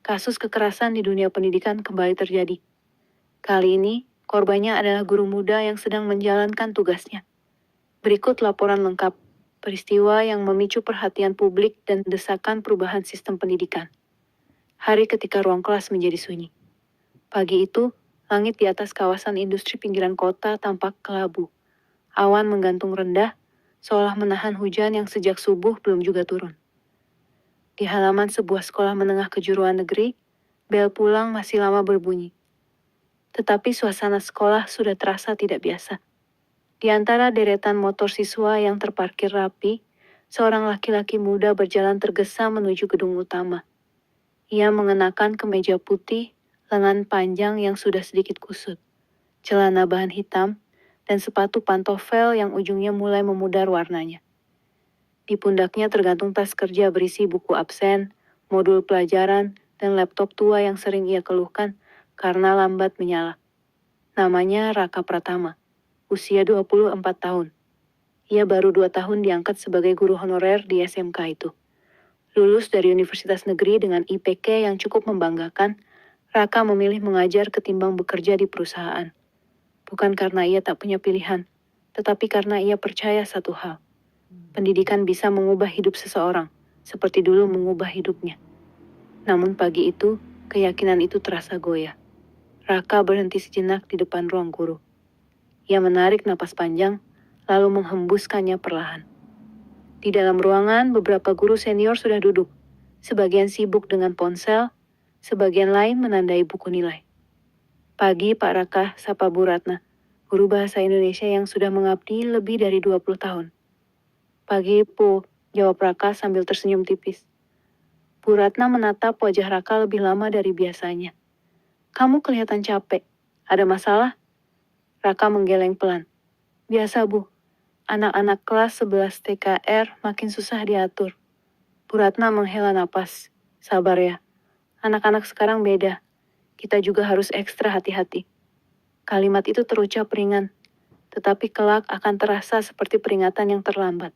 kasus kekerasan di dunia pendidikan kembali terjadi. Kali ini, korbannya adalah guru muda yang sedang menjalankan tugasnya. Berikut laporan lengkap, peristiwa yang memicu perhatian publik dan desakan perubahan sistem pendidikan. Hari ketika ruang kelas menjadi sunyi. Pagi itu, langit di atas kawasan industri pinggiran kota tampak kelabu. Awan menggantung rendah, seolah menahan hujan yang sejak subuh belum juga turun. Di halaman sebuah sekolah menengah kejuruan negeri, bel pulang masih lama berbunyi. Tetapi suasana sekolah sudah terasa tidak biasa. Di antara deretan motor siswa yang terparkir rapi, seorang laki-laki muda berjalan tergesa menuju gedung utama. Ia mengenakan kemeja putih, lengan panjang yang sudah sedikit kusut, celana bahan hitam, dan sepatu pantofel yang ujungnya mulai memudar warnanya. Di pundaknya tergantung tas kerja berisi buku absen, modul pelajaran, dan laptop tua yang sering ia keluhkan karena lambat menyala. Namanya Raka Pratama, usia 24 tahun. Ia baru 2 tahun diangkat sebagai guru honorer di SMK itu. Lulus dari Universitas Negeri dengan IPK yang cukup membanggakan, Raka memilih mengajar ketimbang bekerja di perusahaan. Bukan karena ia tak punya pilihan, tetapi karena ia percaya satu hal. Pendidikan bisa mengubah hidup seseorang, seperti dulu mengubah hidupnya. Namun pagi itu, keyakinan itu terasa goyah. Raka berhenti sejenak di depan ruang guru. Ia menarik napas panjang, lalu menghembuskannya perlahan. Di dalam ruangan, beberapa guru senior sudah duduk. Sebagian sibuk dengan ponsel, sebagian lain menandai buku nilai. Pagi Pak Raka, sapa Bu Ratna, guru bahasa Indonesia yang sudah mengabdi lebih dari 20 tahun. Pagi, Bu, jawab Raka sambil tersenyum tipis. Bu Ratna menatap wajah Raka lebih lama dari biasanya. Kamu kelihatan capek. Ada masalah? Raka menggeleng pelan. Biasa, Bu. Anak-anak kelas 11 TKR makin susah diatur. Bu Ratna menghela napas. Sabar ya. Anak-anak sekarang beda. Kita juga harus ekstra hati-hati. Kalimat itu terucap ringan, tetapi kelak akan terasa seperti peringatan yang terlambat.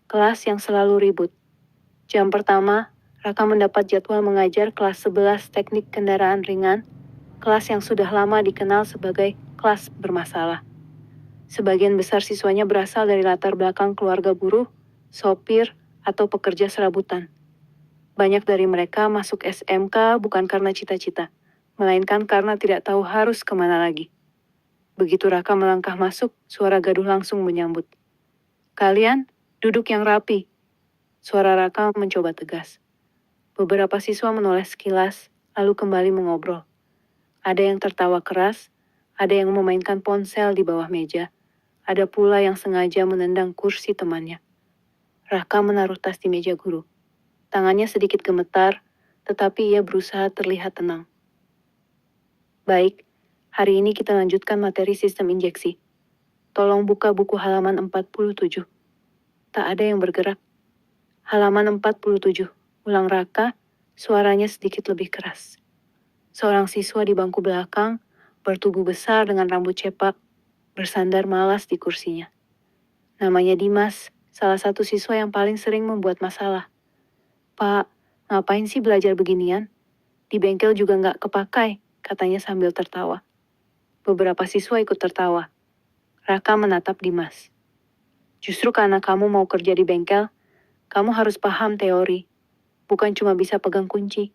Kelas yang selalu ribut. Jam pertama, Raka mendapat jadwal mengajar kelas 11 teknik kendaraan ringan, kelas yang sudah lama dikenal sebagai kelas bermasalah. Sebagian besar siswanya berasal dari latar belakang keluarga buruh, sopir, atau pekerja serabutan. Banyak dari mereka masuk SMK bukan karena cita-cita, melainkan karena tidak tahu harus kemana lagi. Begitu Raka melangkah masuk, suara gaduh langsung menyambut. Kalian, duduk yang rapi. Suara Raka mencoba tegas. Beberapa siswa menoleh sekilas, lalu kembali mengobrol. Ada yang tertawa keras, ada yang memainkan ponsel di bawah meja, ada pula yang sengaja menendang kursi temannya. Raka menaruh tas di meja guru. Tangannya sedikit gemetar, tetapi ia berusaha terlihat tenang. Baik, hari ini kita lanjutkan materi sistem injeksi. Tolong buka buku halaman 47. Tak ada yang bergerak. Halaman 47, ulang Raka, suaranya sedikit lebih keras. Seorang siswa di bangku belakang, bertubuh besar dengan rambut cepak, bersandar malas di kursinya. Namanya Dimas, salah satu siswa yang paling sering membuat masalah. Pak, ngapain sih belajar beginian? Di bengkel juga nggak kepakai, katanya sambil tertawa. Beberapa siswa ikut tertawa. Raka menatap Dimas. Justru karena kamu mau kerja di bengkel, kamu harus paham teori, bukan cuma bisa pegang kunci.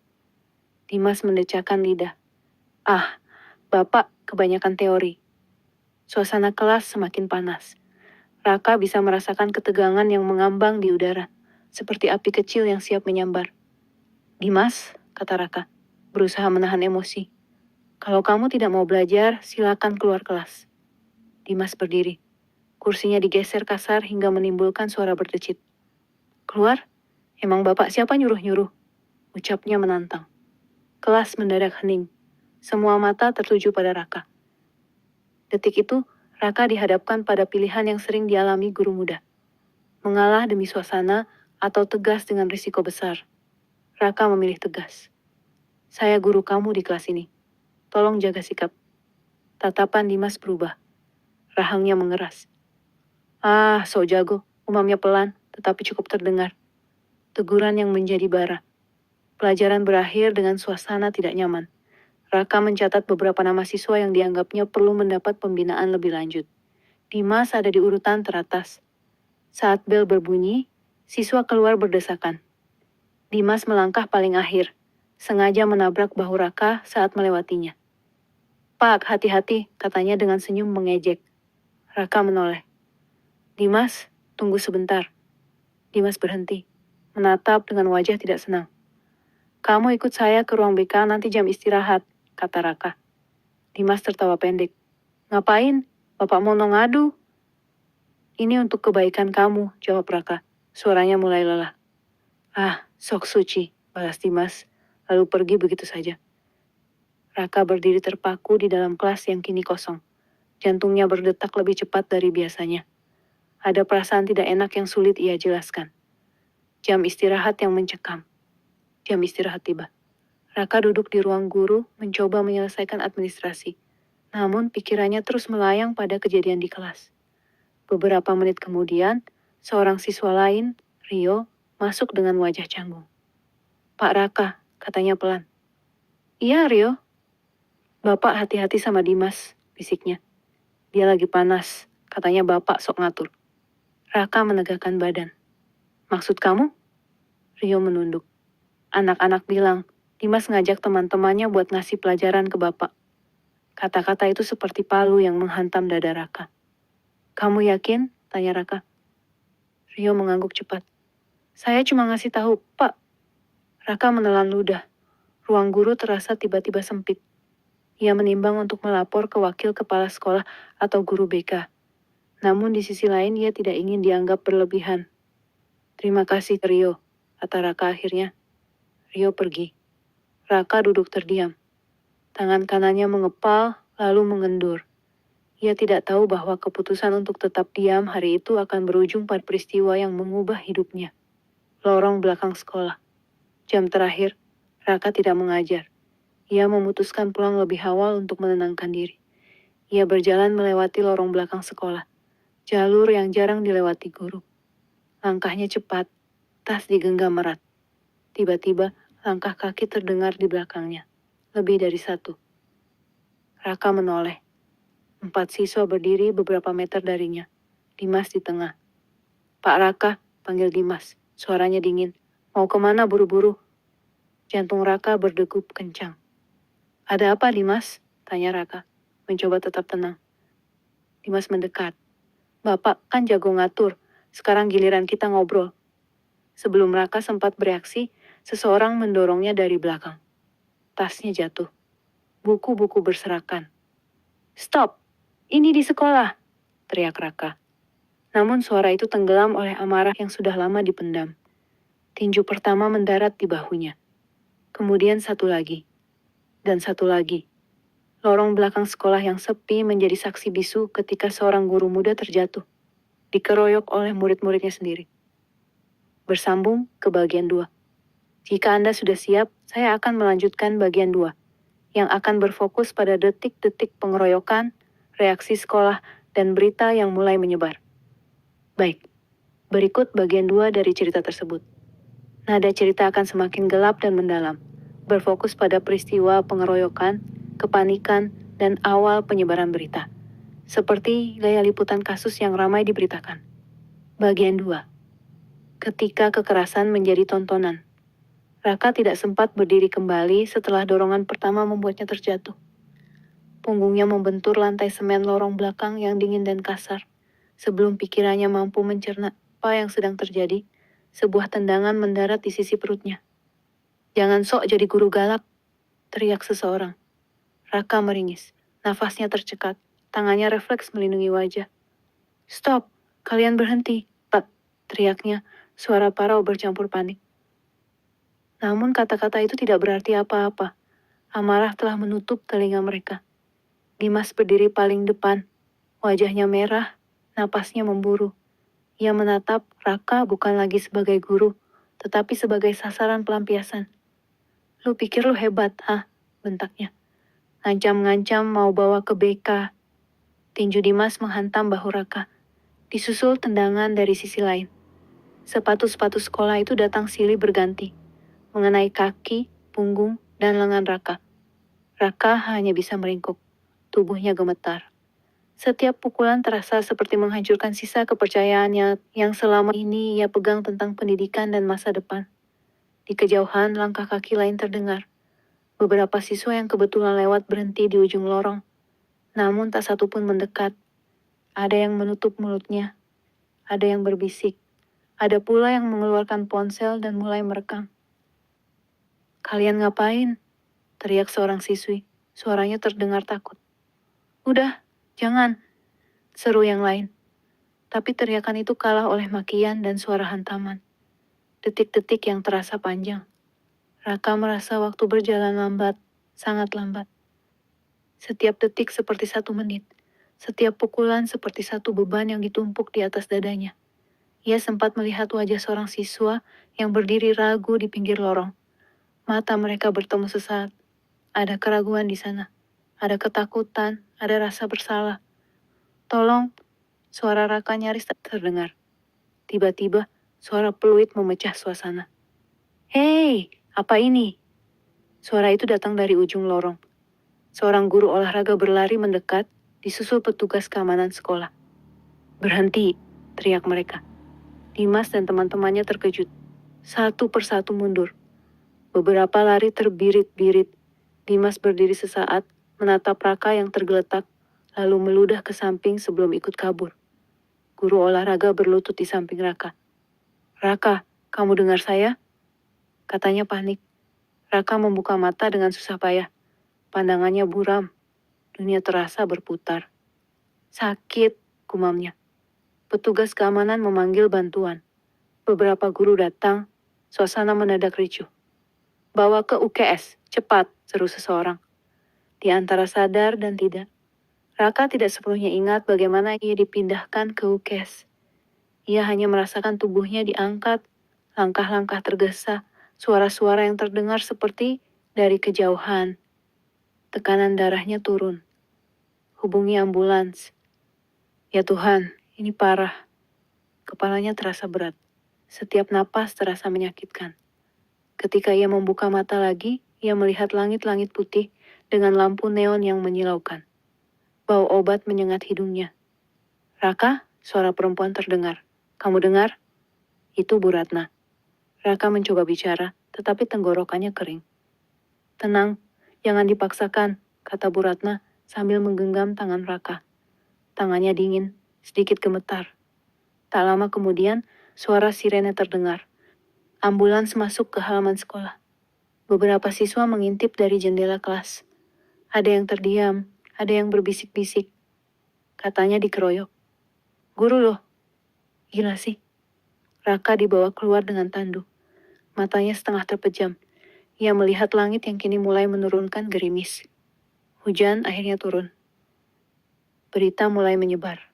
Dimas mendecakkan lidah. Ah, Bapak kebanyakan teori. Suasana kelas semakin panas. Raka bisa merasakan ketegangan yang mengambang di udara, seperti api kecil yang siap menyambar. Dimas, kata Raka, berusaha menahan emosi. Kalau kamu tidak mau belajar, silakan keluar kelas. Dimas berdiri. Kursinya digeser kasar hingga menimbulkan suara berdecit. Keluar? Emang Bapak siapa nyuruh-nyuruh? Ucapnya menantang. Kelas mendadak hening. Semua mata tertuju pada Raka. Detik itu, Raka dihadapkan pada pilihan yang sering dialami guru muda. Mengalah demi suasana atau tegas dengan risiko besar. Raka memilih tegas. Saya guru kamu di kelas ini. Tolong jaga sikap. Tatapan Dimas berubah. Rahangnya mengeras. Ah, sok jago. Umamnya pelan, tetapi cukup terdengar. Teguran yang menjadi bara. Pelajaran berakhir dengan suasana tidak nyaman. Raka mencatat beberapa nama siswa yang dianggapnya perlu mendapat pembinaan lebih lanjut. Dimas ada di urutan teratas. Saat bel berbunyi, siswa keluar berdesakan. Dimas melangkah paling akhir, sengaja menabrak bahu Raka saat melewatinya. "Pak, hati-hati," katanya dengan senyum mengejek. Raka menoleh. "Dimas, tunggu sebentar." Dimas berhenti, menatap dengan wajah tidak senang. "Kamu ikut saya ke ruang BK nanti jam istirahat," kata Raka. Dimas tertawa pendek. "Ngapain? Bapak mau ngadu?" "Ini untuk kebaikan kamu," jawab Raka. Suaranya mulai lelah. "Ah, sok suci," balas Dimas, lalu pergi begitu saja. Raka berdiri terpaku di dalam kelas yang kini kosong. Jantungnya berdetak lebih cepat dari biasanya. Ada perasaan tidak enak yang sulit ia jelaskan. Jam istirahat yang mencekam. Jam istirahat tiba. Raka duduk di ruang guru mencoba menyelesaikan administrasi. Namun pikirannya terus melayang pada kejadian di kelas. Beberapa menit kemudian, seorang siswa lain, Rio, masuk dengan wajah canggung. "Pak Raka," katanya pelan. "Iya, Rio." "Bapak hati-hati sama Dimas," bisiknya. "Dia lagi panas," katanya bapak sok ngatur. Raka menegakkan badan. "Maksud kamu?" Rio menunduk. "Anak-anak bilang, Dimas ngajak teman-temannya buat ngasih pelajaran ke bapak." Kata-kata itu seperti palu yang menghantam dada Raka. "Kamu yakin?" tanya Raka. Rio mengangguk cepat. "Saya cuma ngasih tahu, Pak." Raka menelan ludah. Ruang guru terasa tiba-tiba sempit. Ia menimbang untuk melapor ke wakil kepala sekolah atau guru BK. Namun di sisi lain ia tidak ingin dianggap berlebihan. "Terima kasih, Rio," kata Raka akhirnya. Rio pergi. Raka duduk terdiam. Tangan kanannya mengepal, lalu mengendur. Ia tidak tahu bahwa keputusan untuk tetap diam hari itu akan berujung pada peristiwa yang mengubah hidupnya. Lorong belakang sekolah. Jam terakhir, Raka tidak mengajar. Ia memutuskan pulang lebih awal untuk menenangkan diri. Ia berjalan melewati lorong belakang sekolah, jalur yang jarang dilewati guru. Langkahnya cepat, tas digenggam erat. Tiba-tiba, langkah kaki terdengar di belakangnya. Lebih dari satu. Raka menoleh. 4 siswa berdiri beberapa meter darinya. Dimas di tengah. "Pak Raka," panggil Dimas. Suaranya dingin. "Mau kemana buru-buru?" Jantung Raka berdegup kencang. "Ada apa, Dimas?" tanya Raka, mencoba tetap tenang. Dimas mendekat. "Bapak kan jago ngatur, sekarang giliran kita ngobrol." Sebelum Raka sempat bereaksi, seseorang mendorongnya dari belakang. Tasnya jatuh. Buku-buku berserakan. "Stop! Ini di sekolah!" teriak Raka. Namun suara itu tenggelam oleh amarah yang sudah lama dipendam. Tinju pertama mendarat di bahunya. Kemudian satu lagi. Dan satu lagi. Lorong belakang sekolah yang sepi menjadi saksi bisu ketika seorang guru muda terjatuh. Dikeroyok oleh murid-muridnya sendiri. Bersambung ke bagian 2. Jika Anda sudah siap, saya akan melanjutkan bagian 2, yang akan berfokus pada detik-detik pengeroyokan, reaksi sekolah, dan berita yang mulai menyebar. Baik, berikut bagian 2 dari cerita tersebut. Nada cerita akan semakin gelap dan mendalam, berfokus pada peristiwa pengeroyokan, kepanikan, dan awal penyebaran berita. Seperti gaya liputan kasus yang ramai diberitakan. Bagian 2. Ketika kekerasan menjadi tontonan. Raka tidak sempat berdiri kembali setelah dorongan pertama membuatnya terjatuh. Punggungnya membentur lantai semen lorong belakang yang dingin dan kasar. Sebelum pikirannya mampu mencerna apa yang sedang terjadi, sebuah tendangan mendarat di sisi perutnya. "Jangan sok jadi guru galak," teriak seseorang. Raka meringis, nafasnya tercekat, tangannya refleks melindungi wajah. "Stop, kalian berhenti, Pak," teriaknya, suara parau bercampur panik. Namun kata-kata itu tidak berarti apa-apa. Amarah telah menutup telinga mereka. Dimas berdiri paling depan, wajahnya merah, napasnya memburu. Ia menatap Raka bukan lagi sebagai guru, tetapi sebagai sasaran pelampiasan. "Lu pikir lu hebat, hah?" bentaknya. Ngancam-ngancam mau bawa ke BK. Tinju Dimas menghantam bahu Raka. Disusul tendangan dari sisi lain. Sepatu-sepatu sekolah itu datang silih berganti. mengenai kaki, punggung, dan lengan Raka. Raka hanya bisa meringkuk. Tubuhnya gemetar. Setiap pukulan terasa seperti menghancurkan sisa kepercayaannya yang selama ini ia pegang tentang pendidikan dan masa depan. Di kejauhan, langkah kaki lain terdengar. Beberapa siswa yang kebetulan lewat berhenti di ujung lorong. Namun tak satu pun mendekat. Ada yang menutup mulutnya. Ada yang berbisik. Ada pula yang mengeluarkan ponsel dan mulai merekam. "Kalian ngapain?" teriak seorang siswi. Suaranya terdengar takut. "Udah, jangan," seru yang lain. Tapi teriakan itu kalah oleh makian dan suara hantaman. Detik-detik yang terasa panjang. Raka merasa waktu berjalan lambat, sangat lambat. Setiap detik seperti 1 menit. Setiap pukulan seperti satu beban yang ditumpuk di atas dadanya. Ia sempat melihat wajah seorang siswa yang berdiri ragu di pinggir lorong. Mata mereka bertemu sesaat. Ada keraguan di sana. Ada ketakutan, ada rasa bersalah. "Tolong," suara Raka nyaris tak terdengar. Tiba-tiba, suara peluit memecah suasana. "Hei, apa ini?" Suara itu datang dari ujung lorong. Seorang guru olahraga berlari mendekat, disusul petugas keamanan sekolah. "Berhenti," teriak mereka. Dimas dan teman-temannya terkejut. Satu persatu mundur. Beberapa lari terbirit-birit. Dimas berdiri sesaat, menatap Raka yang tergeletak, lalu meludah ke samping sebelum ikut kabur. Guru olahraga berlutut di samping Raka. "Raka, kamu dengar saya?" Katanya panik. Raka membuka mata dengan susah payah. Pandangannya buram. Dunia terasa berputar. "Sakit," gumamnya. Petugas keamanan memanggil bantuan. Beberapa guru datang. Suasana mendadak ricuh. "Bawa ke UKS, cepat," seru seseorang. Di antara sadar dan tidak, Raka tidak sepenuhnya ingat bagaimana ia dipindahkan ke UKS. Ia hanya merasakan tubuhnya diangkat, langkah-langkah tergesa, suara-suara yang terdengar seperti dari kejauhan. Tekanan darahnya turun. Hubungi ambulans. "Ya Tuhan, ini parah." Kepalanya terasa berat. Setiap napas terasa menyakitkan. Ketika ia membuka mata lagi, ia melihat langit-langit putih dengan lampu neon yang menyilaukan. Bau obat menyengat hidungnya. "Raka," suara perempuan terdengar. "Kamu dengar?" Itu Bu Ratna. Raka mencoba bicara, tetapi tenggorokannya kering. "Tenang, jangan dipaksakan," kata Bu Ratna sambil menggenggam tangan Raka. Tangannya dingin, sedikit gemetar. Tak lama kemudian, suara sirene terdengar. Ambulans masuk ke halaman sekolah. Beberapa siswa mengintip dari jendela kelas. Ada yang terdiam, ada yang berbisik-bisik. Katanya dikeroyok. "Guru loh." Gila sih. Raka dibawa keluar dengan tandu. Matanya setengah terpejam. Ia melihat langit yang kini mulai menurunkan gerimis. Hujan akhirnya turun. Berita mulai menyebar.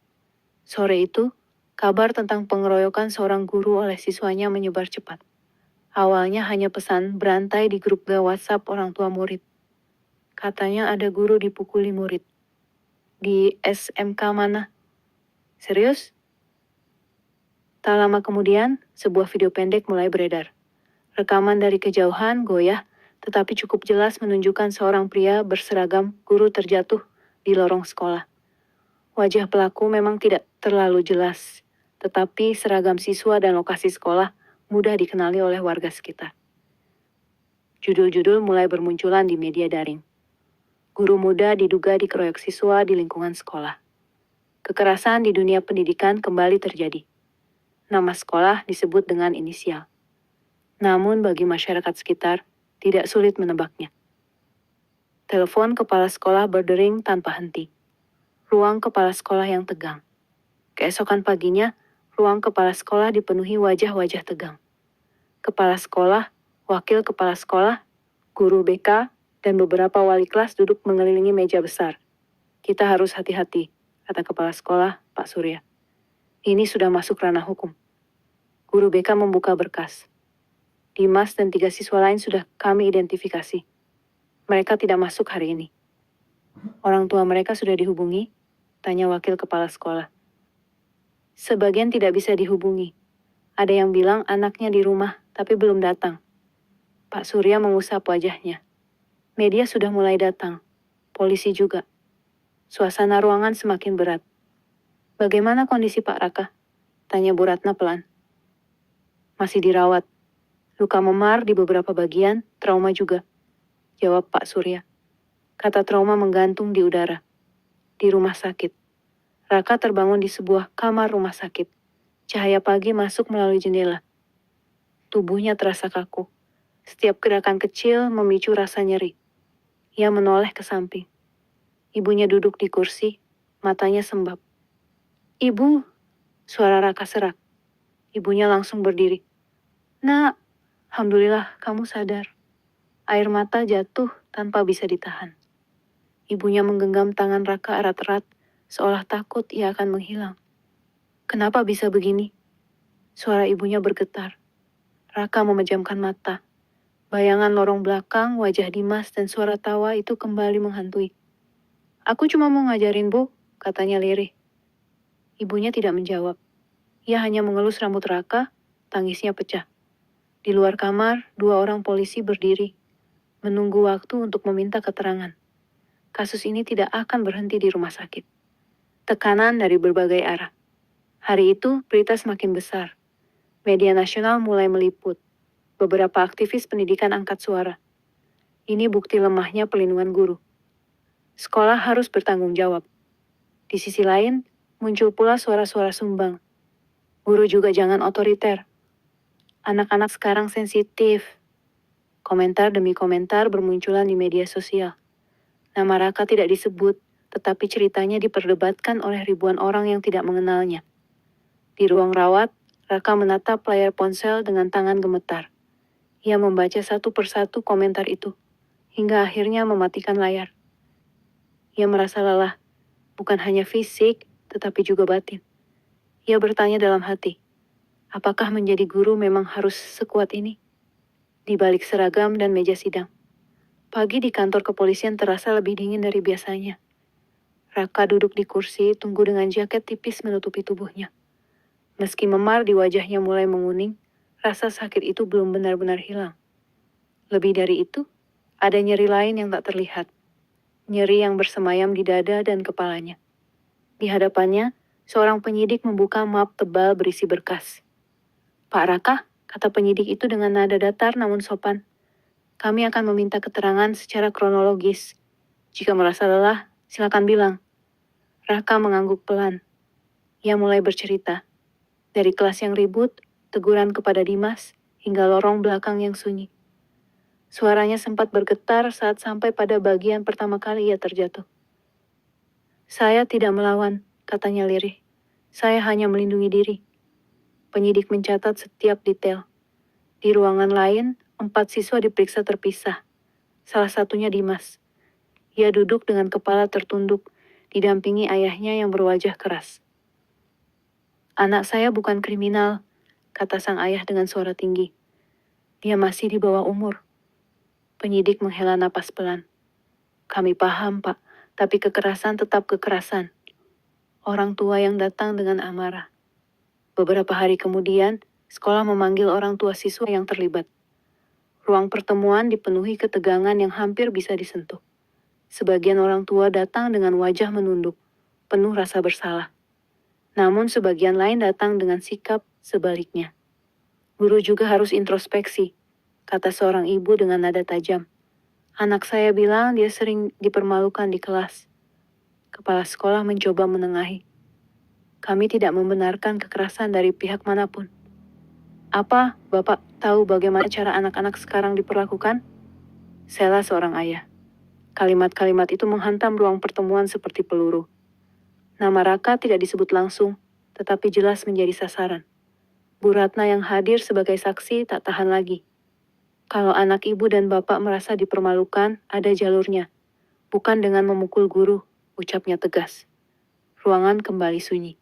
Sore itu, kabar tentang pengeroyokan seorang guru oleh siswanya menyebar cepat. Awalnya hanya pesan berantai di grup WhatsApp orang tua murid. Katanya ada guru dipukuli murid. Di SMK mana? Serius? Tak lama kemudian, sebuah video pendek mulai beredar. Rekaman dari kejauhan goyah, tetapi cukup jelas menunjukkan seorang pria berseragam guru terjatuh di lorong sekolah. Wajah pelaku memang tidak terlalu jelas, tetapi seragam siswa dan lokasi sekolah mudah dikenali oleh warga sekitar. Judul-judul mulai bermunculan di media daring. Guru muda diduga dikeroyok siswa di lingkungan sekolah. Kekerasan di dunia pendidikan kembali terjadi. Nama sekolah disebut dengan inisial. Namun bagi masyarakat sekitar, tidak sulit menebaknya. Telepon kepala sekolah berdering tanpa henti. Ruang kepala sekolah yang tegang. Keesokan paginya, ruang kepala sekolah dipenuhi wajah-wajah tegang. Kepala sekolah, wakil kepala sekolah, guru BK, dan beberapa wali kelas duduk mengelilingi meja besar. "Kita harus hati-hati," kata kepala sekolah, Pak Surya. "Ini sudah masuk ranah hukum." Guru BK membuka berkas. "Dimas dan 3 siswa lain sudah kami identifikasi. Mereka tidak masuk hari ini." "Orang tua mereka sudah dihubungi?" tanya wakil kepala sekolah. "Sebagian tidak bisa dihubungi. Ada yang bilang anaknya di rumah, tapi belum datang." Pak Surya mengusap wajahnya. Media sudah mulai datang. Polisi juga. Suasana ruangan semakin berat. Bagaimana kondisi Pak Raka? Tanya Bu Ratna pelan. Masih dirawat. Luka memar di beberapa bagian, trauma juga. Jawab Pak Surya. Kata trauma menggantung di udara. Di rumah sakit. Raka terbangun di sebuah kamar rumah sakit. Cahaya pagi masuk melalui jendela. Tubuhnya terasa kaku. Setiap gerakan kecil memicu rasa nyeri. Ia menoleh ke samping. Ibunya duduk di kursi, matanya sembab. Ibu, suara Raka serak. Ibunya langsung berdiri. Nak, alhamdulillah kamu sadar. Air mata jatuh tanpa bisa ditahan. Ibunya menggenggam tangan Raka erat-erat, seolah takut ia akan menghilang. Kenapa bisa begini? Suara ibunya bergetar. Raka memejamkan mata. Bayangan lorong belakang, wajah Dimas, dan suara tawa itu kembali menghantui. Aku cuma mau ngajarin Bu, katanya lirih. Ibunya tidak menjawab. Ia hanya mengelus rambut Raka, tangisnya pecah. Di luar kamar, 2 orang polisi berdiri, menunggu waktu untuk meminta keterangan. Kasus ini tidak akan berhenti di rumah sakit. Tekanan dari berbagai arah. Hari itu, berita semakin besar. Media nasional mulai meliput. Beberapa aktivis pendidikan angkat suara. Ini bukti lemahnya pelindungan guru. Sekolah harus bertanggung jawab. Di sisi lain, muncul pula suara-suara sumbang. Guru juga jangan otoriter. Anak-anak sekarang sensitif. Komentar demi komentar bermunculan di media sosial. Nama Raka tidak disebut, tetapi ceritanya diperdebatkan oleh ribuan orang yang tidak mengenalnya. Di ruang rawat, Raka menatap layar ponsel dengan tangan gemetar. Ia membaca satu persatu komentar itu, hingga akhirnya mematikan layar. Ia merasa lelah, bukan hanya fisik, tetapi juga batin. Ia bertanya dalam hati, apakah menjadi guru memang harus sekuat ini? Di balik seragam dan meja sidang. Pagi di kantor kepolisian terasa lebih dingin dari biasanya. Raka duduk di kursi, tunggu dengan jaket tipis menutupi tubuhnya. Meski memar di wajahnya mulai menguning, rasa sakit itu belum benar-benar hilang. Lebih dari itu, ada nyeri lain yang tak terlihat. Nyeri yang bersemayam di dada dan kepalanya. Di hadapannya, seorang penyidik membuka map tebal berisi berkas. Pak Raka, kata penyidik itu dengan nada datar namun sopan. Kami akan meminta keterangan secara kronologis. Jika merasa lelah, silakan bilang. Raka mengangguk pelan. Ia mulai bercerita. Dari kelas yang ribut, teguran kepada Dimas, hingga lorong belakang yang sunyi. Suaranya sempat bergetar saat sampai pada bagian pertama kali ia terjatuh. Saya tidak melawan, katanya lirih. Saya hanya melindungi diri. Penyidik mencatat setiap detail. Di ruangan lain, 4 siswa diperiksa terpisah. Salah satunya Dimas. Ia duduk dengan kepala tertunduk, didampingi ayahnya yang berwajah keras. Anak saya bukan kriminal, kata sang ayah dengan suara tinggi. Dia masih di bawah umur. Penyidik menghela napas pelan. Kami paham, Pak, tapi kekerasan tetap kekerasan. Orang tua yang datang dengan amarah. Beberapa hari kemudian, sekolah memanggil orang tua siswa yang terlibat. Ruang pertemuan dipenuhi ketegangan yang hampir bisa disentuh. Sebagian orang tua datang dengan wajah menunduk, penuh rasa bersalah. Namun sebagian lain datang dengan sikap sebaliknya. Guru juga harus introspeksi, kata seorang ibu dengan nada tajam. Anak saya bilang dia sering dipermalukan di kelas. Kepala sekolah mencoba menengahi. Kami tidak membenarkan kekerasan dari pihak manapun. Apa Bapak tahu bagaimana cara anak-anak sekarang diperlakukan? Sela seorang ayah. Kalimat-kalimat itu menghantam ruang pertemuan seperti peluru. Nama Raka tidak disebut langsung, tetapi jelas menjadi sasaran. Bu Ratna yang hadir sebagai saksi tak tahan lagi. Kalau anak ibu dan bapak merasa dipermalukan, ada jalurnya. Bukan dengan memukul guru, ucapnya tegas. Ruangan kembali sunyi.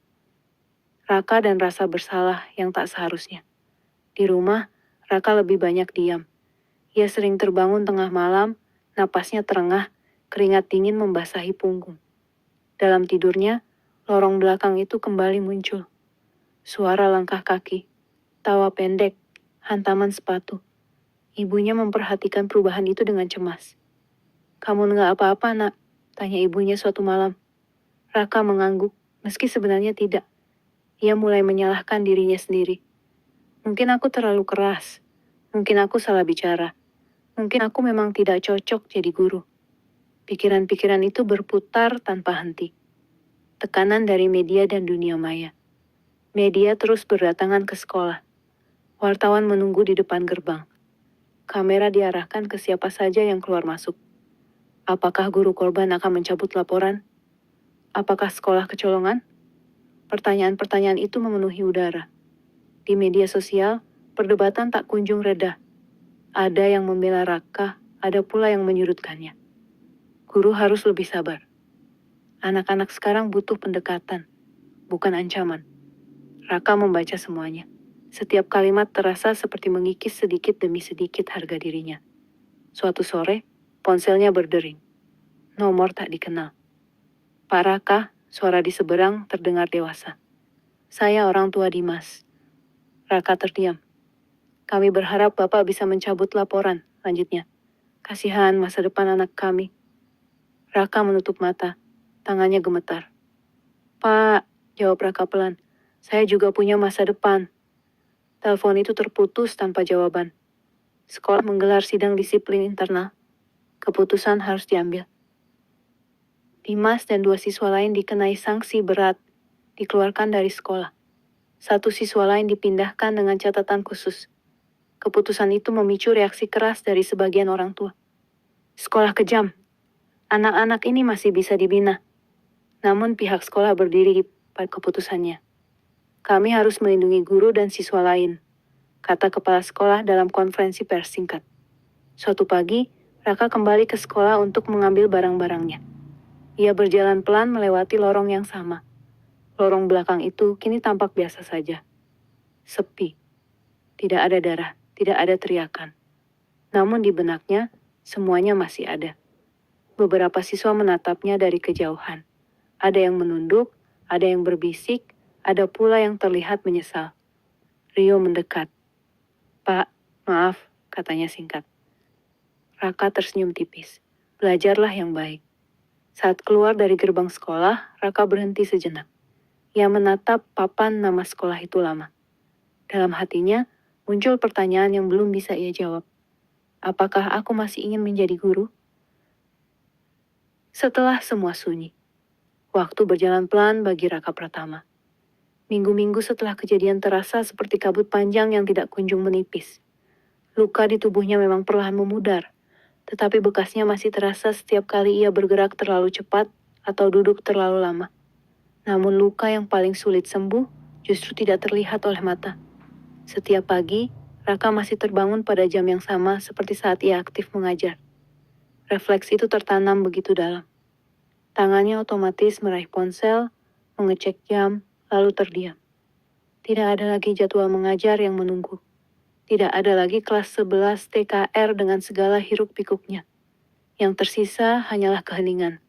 Raka dan rasa bersalah yang tak seharusnya. Di rumah, Raka lebih banyak diam. Ia sering terbangun tengah malam, napasnya terengah, keringat dingin membasahi punggung. Dalam tidurnya, lorong belakang itu kembali muncul. Suara langkah kaki, tawa pendek, hantaman sepatu. Ibunya memperhatikan perubahan itu dengan cemas. "Kamu nggak apa-apa, nak?" tanya ibunya suatu malam. Raka mengangguk, meski sebenarnya tidak. Ia mulai menyalahkan dirinya sendiri. Mungkin aku terlalu keras. Mungkin aku salah bicara. Mungkin aku memang tidak cocok jadi guru. Pikiran-pikiran itu berputar tanpa henti. Tekanan dari media dan dunia maya. Media terus berdatangan ke sekolah. Wartawan menunggu di depan gerbang. Kamera diarahkan ke siapa saja yang keluar masuk. Apakah guru korban akan mencabut laporan? Apakah sekolah kecolongan? Pertanyaan-pertanyaan itu memenuhi udara. Di media sosial, perdebatan tak kunjung reda. Ada yang membela Raka, ada pula yang menyudutkannya. Guru harus lebih sabar. Anak-anak sekarang butuh pendekatan, bukan ancaman. Raka membaca semuanya. Setiap kalimat terasa seperti mengikis sedikit demi sedikit harga dirinya. Suatu sore, ponselnya berdering. Nomor tak dikenal. "Pak Raka," suara di seberang terdengar dewasa. "Saya orang tua Dimas." Raka terdiam. "Kami berharap Bapak bisa mencabut laporan," lanjutnya. "Kasihan masa depan anak kami." Raka menutup mata. Tangannya gemetar. "Pak," jawab Raka pelan. "Saya juga punya masa depan." Telepon itu terputus tanpa jawaban. Sekolah menggelar sidang disiplin internal. Keputusan harus diambil. Dimas dan 2 siswa lain dikenai sanksi berat, dikeluarkan dari sekolah. 1 siswa lain dipindahkan dengan catatan khusus. Keputusan itu memicu reaksi keras dari sebagian orang tua. "Sekolah kejam. Anak-anak ini masih bisa dibina." Namun pihak sekolah berdiri pada keputusannya. "Kami harus melindungi guru dan siswa lain," kata kepala sekolah dalam konferensi pers singkat. Suatu pagi, Raka kembali ke sekolah untuk mengambil barang-barangnya. Ia berjalan pelan melewati lorong yang sama. Lorong belakang itu kini tampak biasa saja. Sepi. Tidak ada darah, tidak ada teriakan. Namun di benaknya, semuanya masih ada. Beberapa siswa menatapnya dari kejauhan. Ada yang menunduk, ada yang berbisik, ada pula yang terlihat menyesal. Rio mendekat. "Pak, maaf," katanya singkat. Raka tersenyum tipis. Belajarlah yang baik. Saat keluar dari gerbang sekolah, Raka berhenti sejenak. Ia menatap papan nama sekolah itu lama. Dalam hatinya, muncul pertanyaan yang belum bisa ia jawab. Apakah aku masih ingin menjadi guru? Setelah semua sunyi, waktu berjalan pelan bagi Raka Pratama. Minggu-minggu setelah kejadian terasa seperti kabut panjang yang tidak kunjung menipis. Luka di tubuhnya memang perlahan memudar, tetapi bekasnya masih terasa setiap kali ia bergerak terlalu cepat atau duduk terlalu lama. Namun luka yang paling sulit sembuh justru tidak terlihat oleh mata. Setiap pagi, Raka masih terbangun pada jam yang sama seperti saat ia aktif mengajar. Refleks itu tertanam begitu dalam. Tangannya otomatis meraih ponsel, mengecek jam, lalu terdiam. Tidak ada lagi jadwal mengajar yang menunggu. Tidak ada lagi kelas 11 TKR dengan segala hiruk-pikuknya. Yang tersisa hanyalah keheningan.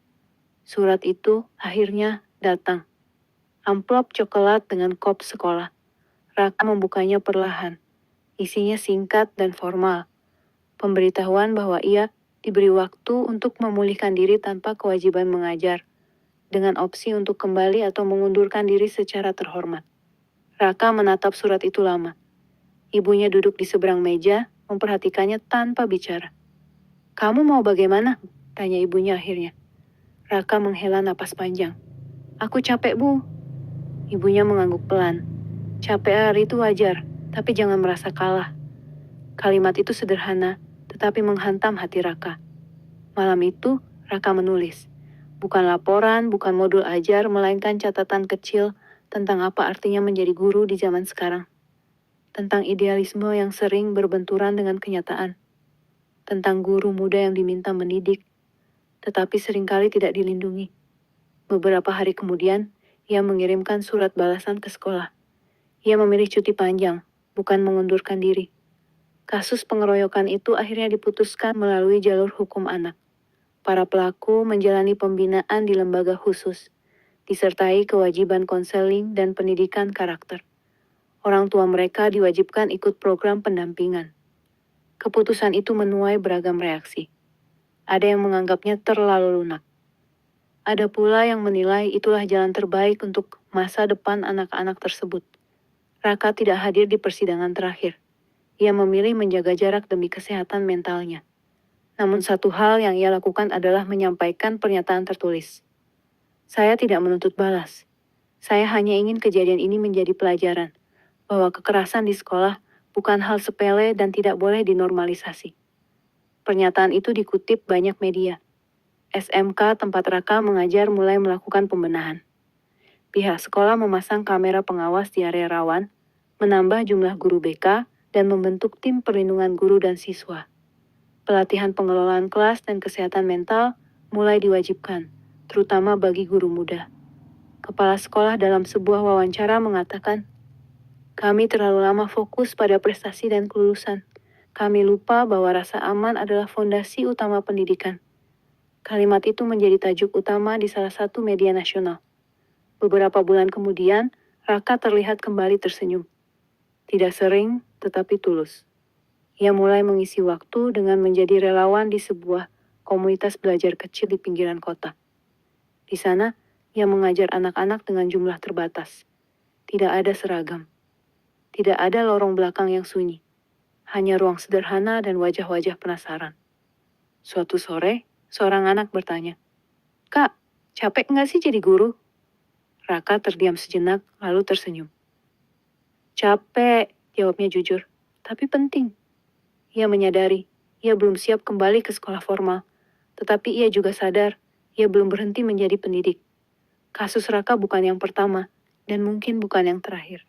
Surat itu akhirnya datang. Amplop coklat dengan kop sekolah. Raka membukanya perlahan. Isinya singkat dan formal. Pemberitahuan bahwa ia diberi waktu untuk memulihkan diri tanpa kewajiban mengajar, dengan opsi untuk kembali atau mengundurkan diri secara terhormat. Raka menatap surat itu lama. Ibunya duduk di seberang meja, memperhatikannya tanpa bicara. "Kamu mau bagaimana?" tanya ibunya akhirnya. Raka menghela napas panjang. "Aku capek, Bu." Ibunya mengangguk pelan. "Capek hari itu wajar, tapi jangan merasa kalah." Kalimat itu sederhana, tetapi menghantam hati Raka. Malam itu, Raka menulis. Bukan laporan, bukan modul ajar, melainkan catatan kecil tentang apa artinya menjadi guru di zaman sekarang. Tentang idealisme yang sering berbenturan dengan kenyataan. Tentang guru muda yang diminta mendidik, tetapi seringkali tidak dilindungi. Beberapa hari kemudian, ia mengirimkan surat balasan ke sekolah. Ia memilih cuti panjang, bukan mengundurkan diri. Kasus pengeroyokan itu akhirnya diputuskan melalui jalur hukum anak. Para pelaku menjalani pembinaan di lembaga khusus, disertai kewajiban konseling dan pendidikan karakter. Orang tua mereka diwajibkan ikut program pendampingan. Keputusan itu menuai beragam reaksi. Ada yang menganggapnya terlalu lunak. Ada pula yang menilai itulah jalan terbaik untuk masa depan anak-anak tersebut. Raka tidak hadir di persidangan terakhir. Ia memilih menjaga jarak demi kesehatan mentalnya. Namun satu hal yang ia lakukan adalah menyampaikan pernyataan tertulis. Saya tidak menuntut balas. Saya hanya ingin kejadian ini menjadi pelajaran, bahwa kekerasan di sekolah bukan hal sepele dan tidak boleh dinormalisasi. Pernyataan itu dikutip banyak media. SMK tempat Raka mengajar mulai melakukan pembenahan. Pihak sekolah memasang kamera pengawas di area rawan, menambah jumlah guru BK, dan membentuk tim perlindungan guru dan siswa. Pelatihan pengelolaan kelas dan kesehatan mental mulai diwajibkan, terutama bagi guru muda. Kepala sekolah dalam sebuah wawancara mengatakan, "Kami terlalu lama fokus pada prestasi dan kelulusan. Kami lupa bahwa rasa aman adalah fondasi utama pendidikan." Kalimat itu menjadi tajuk utama di salah satu media nasional. Beberapa bulan kemudian, Raka terlihat kembali tersenyum. Tidak sering, tetapi tulus. Ia mulai mengisi waktu dengan menjadi relawan di sebuah komunitas belajar kecil di pinggiran kota. Di sana, ia mengajar anak-anak dengan jumlah terbatas. Tidak ada seragam. Tidak ada lorong belakang yang sunyi. Hanya ruang sederhana dan wajah-wajah penasaran. Suatu sore, seorang anak bertanya, "Kak, capek nggak sih jadi guru?" Raka terdiam sejenak, lalu tersenyum. "Capek," jawabnya jujur, "tapi penting." Ia menyadari, ia belum siap kembali ke sekolah formal. Tetapi ia juga sadar, ia belum berhenti menjadi pendidik. Kasus Raka bukan yang pertama, dan mungkin bukan yang terakhir.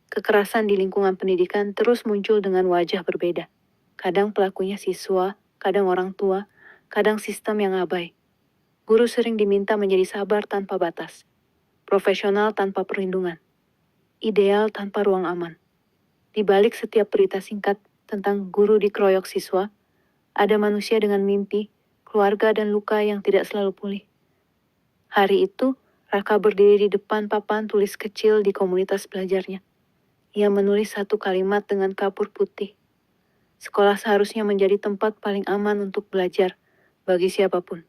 Kekerasan di lingkungan pendidikan terus muncul dengan wajah berbeda. Kadang pelakunya siswa, kadang orang tua, kadang sistem yang abai. Guru sering diminta menjadi sabar tanpa batas, profesional tanpa perlindungan, ideal tanpa ruang aman. Di balik setiap berita singkat tentang guru dikeroyok siswa, ada manusia dengan mimpi, keluarga dan luka yang tidak selalu pulih. Hari itu, Raka berdiri di depan papan tulis kecil di komunitas belajarnya. Ia menulis satu kalimat dengan kapur putih. Sekolah seharusnya menjadi tempat paling aman untuk belajar bagi siapapun.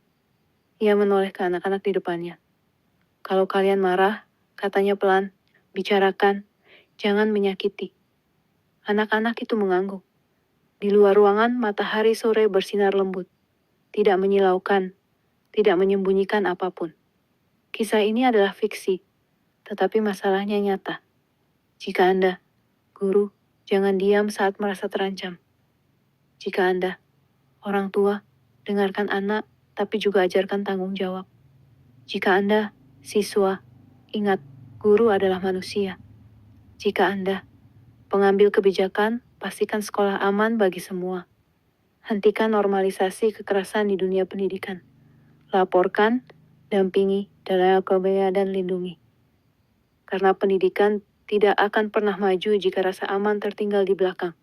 Ia menoleh ke anak-anak di depannya. "Kalau kalian marah," katanya pelan, "bicarakan, jangan menyakiti." Anak-anak itu mengangguk. Di luar ruangan, matahari sore bersinar lembut. Tidak menyilaukan, tidak menyembunyikan apapun. Kisah ini adalah fiksi, tetapi masalahnya nyata. Jika Anda, guru, jangan diam saat merasa terancam. Jika Anda, orang tua, dengarkan anak, tapi juga ajarkan tanggung jawab. Jika Anda, siswa, ingat, guru adalah manusia. Jika Anda, pengambil kebijakan, pastikan sekolah aman bagi semua. Hentikan normalisasi kekerasan di dunia pendidikan. Laporkan, dampingi, dan lindungi. Karena pendidikan tidak akan pernah maju jika rasa aman tertinggal di belakang.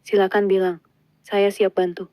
Silakan bilang, "Saya siap bantu."